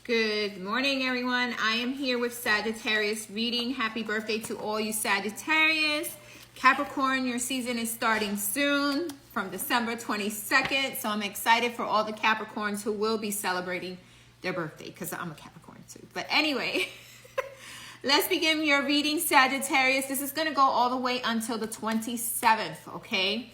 Good morning, everyone. I am here with Sagittarius reading. Happy birthday to all you Sagittarius. Capricorn, your season is starting soon from December 22nd. So I'm excited for all the Capricorns who will be celebrating their birthday because I'm a Capricorn too. But anyway, let's begin your reading, Sagittarius. This is going to go all the way until the 27th, okay?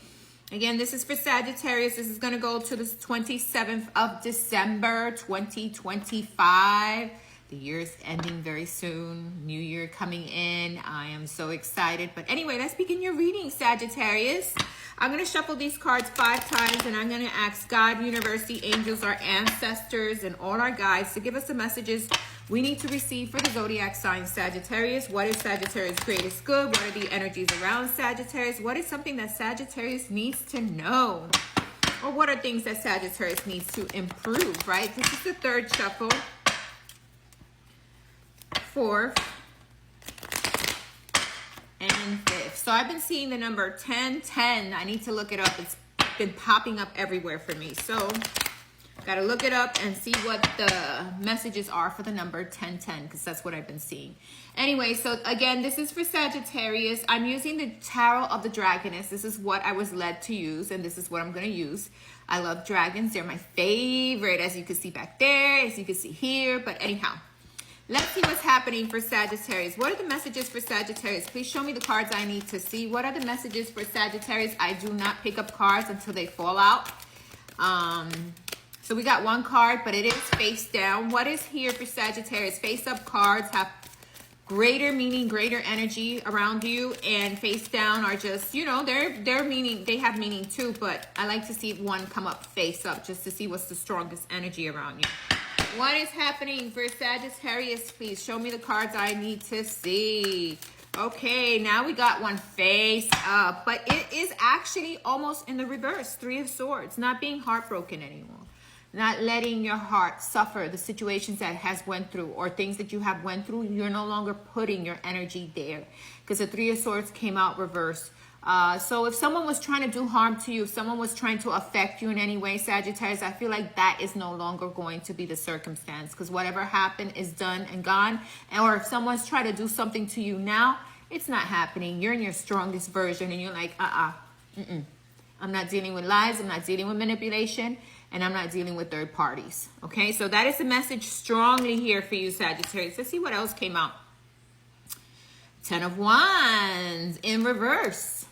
Again, this is for Sagittarius. This is going to go to the 27th of December, 2025. The year's ending very soon. New year coming in. I am so excited. But anyway, let's begin your reading, Sagittarius. I'm going to shuffle these cards 5 times, and I'm going to ask God, universe, the angels, our ancestors, and all our guides to give us the messages we need to receive for the zodiac sign Sagittarius. What is Sagittarius' greatest good? What are the energies around Sagittarius? What is something that Sagittarius needs to know? Or what are things that Sagittarius needs to improve, right? This is the 3rd shuffle. 4th. And 5th. So I've been seeing the number 1010. I need to look it up. It's been popping up everywhere for me. So got to look it up and see what the messages are for the number 1010 because that's what I've been seeing. Anyway, so again, this is for Sagittarius. I'm using the Tarot of the Dragoness. This is what I was led to use, and this is what I'm going to use. I love dragons. They're my favorite, as you can see back there, as you can see here. But anyhow, let's see what's happening for Sagittarius. What are the messages for Sagittarius? Please show me the cards I need to see. What are the messages for Sagittarius? I do not pick up cards until they fall out. So we got 1 card, but it is face down. What is here for Sagittarius? Face up cards have greater meaning, greater energy around you, and face down are just, you know, they're meaning, they have meaning too, but I like to see one come up face up just to see what's the strongest energy around you. What is happening for Sagittarius? Please show me the cards I need to see. Okay, now we got one face up, but it is actually almost in the reverse. 3 of Swords, not being heartbroken anymore. Not letting your heart suffer the situations that has went through or things that you have went through. You're no longer putting your energy there because the 3 of Swords came out reversed. So if someone was trying to do harm to you, if someone was trying to affect you in any way, Sagittarius, I feel like that is no longer going to be the circumstance because whatever happened is done and gone. Or if someone's trying to do something to you now, it's not happening. You're in your strongest version and you're like, I'm not dealing with lies. I'm not dealing with manipulation. And I'm not dealing with third parties. Okay, so that is the message strongly here for you, Sagittarius. Let's see what else came out. 10 of Wands in reverse.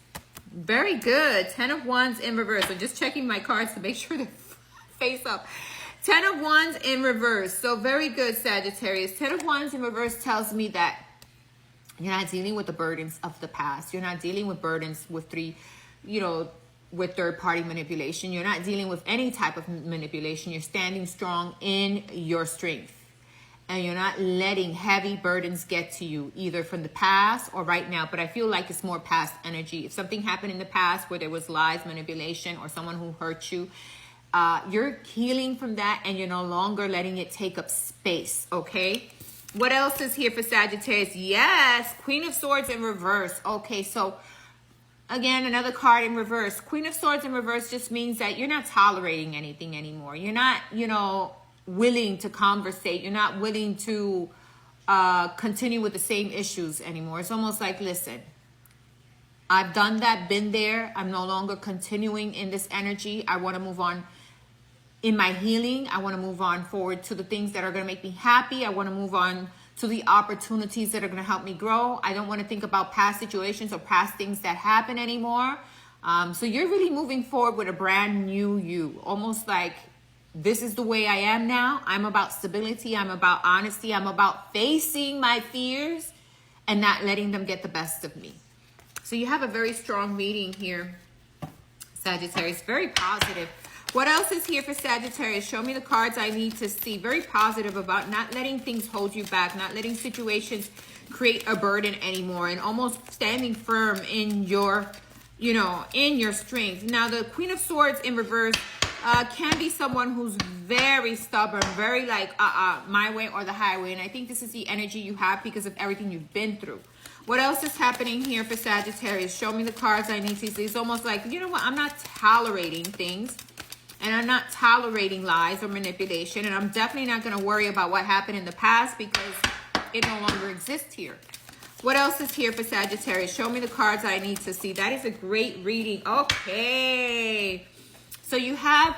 Very good. 10 of Wands in reverse. I'm just checking my cards to make sure they're face up. 10 of Wands in reverse. So very good, Sagittarius. 10 of Wands in reverse tells me that you're not dealing with the burdens of the past. You're not dealing with burdens with with third-party manipulation. You're not dealing with any type of manipulation. You're standing strong in your strength. And you're not letting heavy burdens get to you, either from the past or right now. But I feel like it's more past energy. If something happened in the past where there was lies, manipulation, or someone who hurt you, you're healing from that and you're no longer letting it take up space, okay? What else is here for Sagittarius? Yes, Queen of Swords in reverse. Okay, so again, another card in reverse. Queen of Swords in reverse just means that you're not tolerating anything anymore. You're not, willing to conversate. You're not willing to continue with the same issues anymore. It's almost like, listen, I've done that, been there. I'm no longer continuing in this energy. I want to move on in my healing. I want to move on forward to the things that are going to make me happy. I want to move on to the opportunities that are going to help me grow. I don't want to think about past situations or past things that happen anymore. So you're really moving forward with a brand new you. Almost like, this is the way I am now. I'm about stability. I'm about honesty. I'm about facing my fears and not letting them get the best of me. So you have a very strong reading here, Sagittarius. Very positive. What else is here for Sagittarius? Show me the cards I need to see. Very positive about not letting things hold you back, not letting situations create a burden anymore, and almost standing firm in your, in your strength. Now, the Queen of Swords in reverse can be someone who's very stubborn, very like, my way or the highway. And I think this is the energy you have because of everything you've been through. What else is happening here for Sagittarius? Show me the cards I need to see. It's almost like, you know what? I'm not tolerating things. And I'm not tolerating lies or manipulation. And I'm definitely not going to worry about what happened in the past because it no longer exists here. What else is here for Sagittarius? Show me the cards I need to see. That is a great reading. Okay. So you have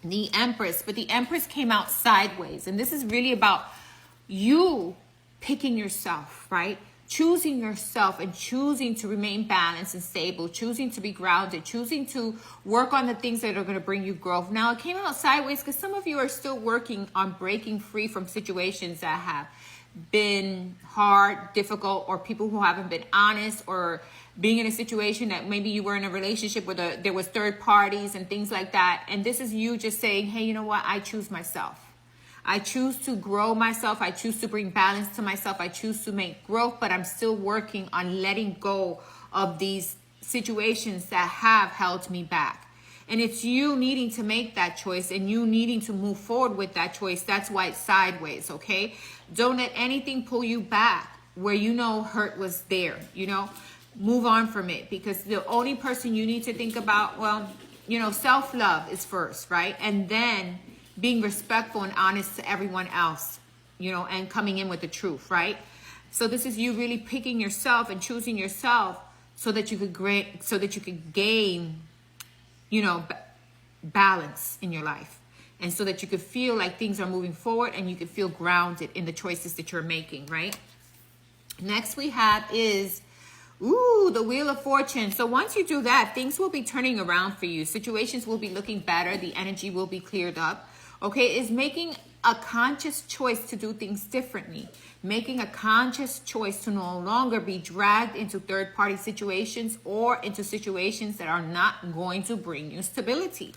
the Empress, but the Empress came out sideways. And this is really about you picking yourself, right? Choosing yourself and choosing to remain balanced and stable, choosing to be grounded, choosing to work on the things that are going to bring you growth. Now, it came out sideways because some of you are still working on breaking free from situations that have been hard, difficult, or people who haven't been honest, or being in a situation that maybe you were in a relationship where there was third parties and things like that. And this is you just saying, hey, you know what? I choose myself. I choose to grow myself. I choose to bring balance to myself. I choose to make growth, but I'm still working on letting go of these situations that have held me back. And it's you needing to make that choice and you needing to move forward with that choice. That's why it's sideways, okay? Don't let anything pull you back where you know hurt was there, you know? Move on from it, because the only person you need to think about, well, you know, self-love is first, right? And then being respectful and honest to everyone else, you know, and coming in with the truth, right? So this is you really picking yourself and choosing yourself so that you could gain, you know, balance in your life, and so that you could feel like things are moving forward and you could feel grounded in the choices that you're making, right? Next we have is, ooh, the Wheel of Fortune. So once you do that, things will be turning around for you. Situations will be looking better. The energy will be cleared up. Okay, is making a conscious choice to do things differently. Making a conscious choice to no longer be dragged into third-party situations or into situations that are not going to bring you stability.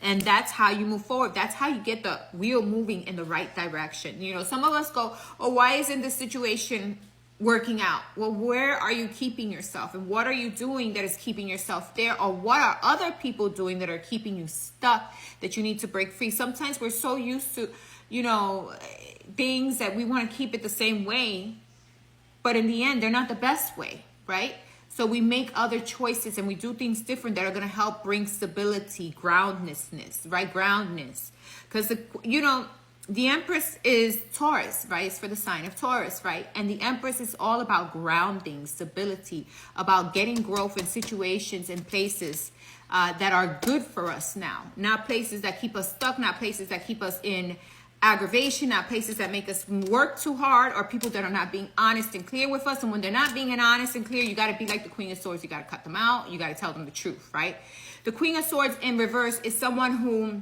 And that's how you move forward. That's how you get the wheel moving in the right direction. You know, some of us go, oh, why isn't this situation working out? Well, where are you keeping yourself, and what are you doing that is keeping yourself there, or what are other people doing that are keeping you stuck that you need to break free? Sometimes we're so used to, you know, things that we want to keep it the same way, but in the end they're not the best way, right? So we make other choices and we do things different that are going to help bring stability, groundedness, right? Groundness, because you know, the Empress is Taurus, right? It's for the sign of Taurus, right? And the Empress is all about grounding, stability, about getting growth in situations and places that are good for us now. Not places that keep us stuck, not places that keep us in aggravation, not places that make us work too hard, or people that are not being honest and clear with us. And when they're not being honest and clear, you got to be like the Queen of Swords. You got to cut them out. You got to tell them the truth, right? The Queen of Swords in reverse is someone who,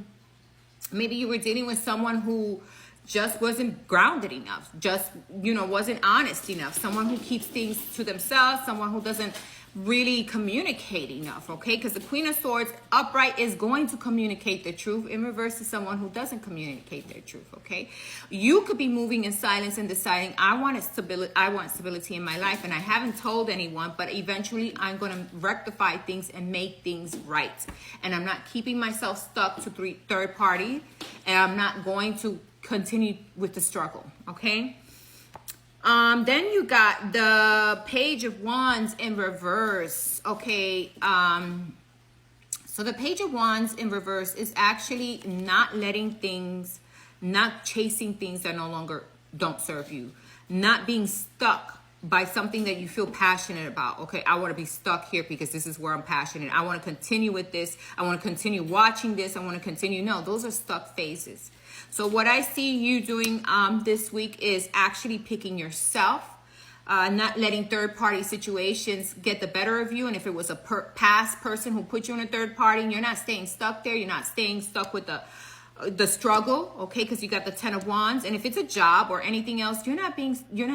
maybe you were dealing with someone who just wasn't grounded enough, just, you know, wasn't honest enough, someone who keeps things to themselves, someone who doesn't really communicate enough, okay? Because the Queen of Swords upright is going to communicate the truth. In reverse is someone who doesn't communicate their truth, okay? You could be moving in silence and deciding, I want stability in my life, and I haven't told anyone, but eventually I'm going to rectify things and make things right. And I'm not keeping myself stuck to third party, and I'm not going to continue with the struggle, okay? Then you got the Page of Wands in reverse. Okay. So the Page of Wands in reverse is actually not letting things, not chasing things that no longer don't serve you, not being stuck by something that you feel passionate about. Okay, I want to be stuck here because this is where I'm passionate. I want to continue with this. I want to continue watching this. I want to continue. No, those are stuck phases. So what I see you doing this week is actually picking yourself, not letting third-party situations get the better of you. And if it was a past person who put you in a third party, and you're not staying stuck there, you're not staying stuck with the struggle, okay? Because you got the 10 of Wands. And if it's a job or anything else, you're not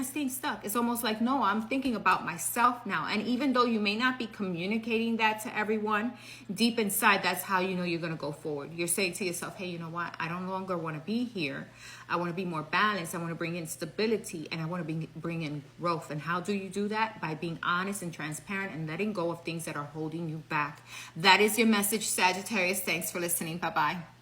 staying stuck. It's almost like, no, I'm thinking about myself now. And even though you may not be communicating that to everyone, deep inside, that's how you know you're going to go forward. You're saying to yourself, hey, you know what? I no longer want to be here. I want to be more balanced. I want to bring in stability, and I want to bring in growth. And how do you do that? By being honest and transparent and letting go of things that are holding you back. That is your message, Sagittarius. Thanks for listening. Bye-bye.